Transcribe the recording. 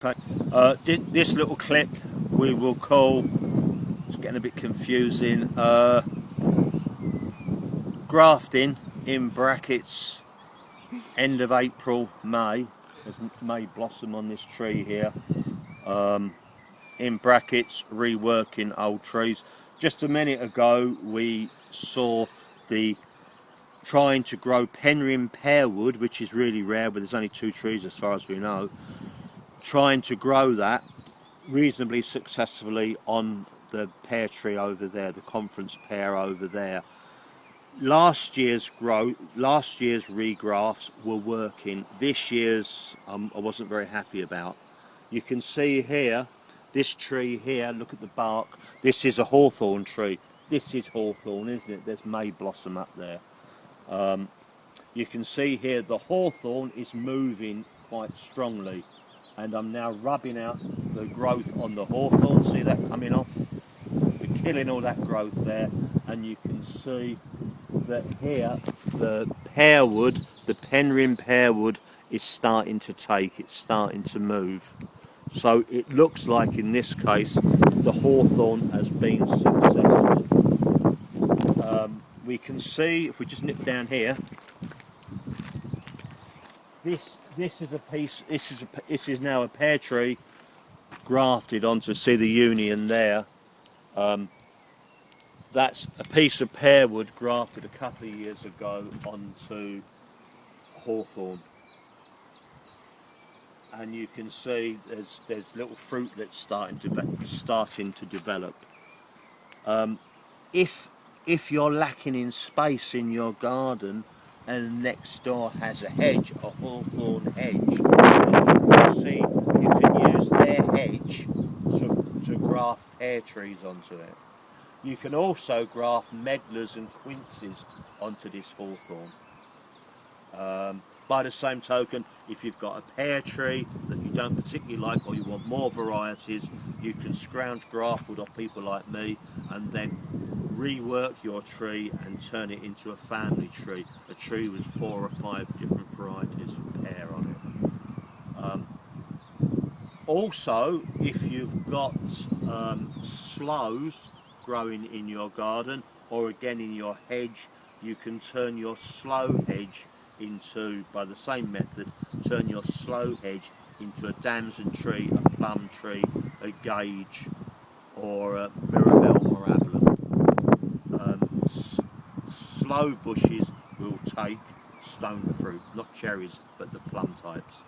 Okay. This little clip we will call, it's getting a bit confusing, grafting in brackets end of April, May. There's May blossom on this tree here. In brackets, reworking old trees. Just a minute ago we saw the trying to grow Penryn pearwood, which is really rare, but there's only 2 trees as far as we know. Trying to grow that reasonably successfully on the pear tree over there, the conference pear over there. Last year's regrafts were working. This year's I wasn't very happy about. You can see here, this tree here, look at the bark. This is a hawthorn tree. This is hawthorn, isn't it? There's May blossom up there. You can see here the hawthorn is moving quite strongly, and I'm now rubbing out the growth on the hawthorn. See that coming off? We're killing all that growth there, and you can see that here the pearwood, the Penryn pearwood, is starting to take, it's starting to move. So it looks like in this case the hawthorn has been successful. We can see, if we just nip down here, this is a piece. This is now a pear tree grafted onto. See the union there. That's a piece of pearwood grafted a couple of years ago onto hawthorn, and you can see there's little fruitlets starting to develop. If you're lacking in space in your garden and next door has a hedge, a hawthorn hedge, you can see you can use their hedge to graft pear trees onto it. You can also graft medlars and quinces onto this hawthorn. By the same token, if you've got a pear tree that you don't particularly like, or you want more varieties, you can scrounge graft wood off people like me and then rework your tree and turn it into a family tree, a tree with 4 or 5 different varieties of pear on it. Also, if you've got sloes growing in your garden, or again in your hedge, you can turn your sloe hedge into, by the same method, turn your sloe hedge into a damson tree, a plum tree, a gage, or a mirabelle mirabilis. Sloe bushes will take stone fruit, not cherries, but the plum types.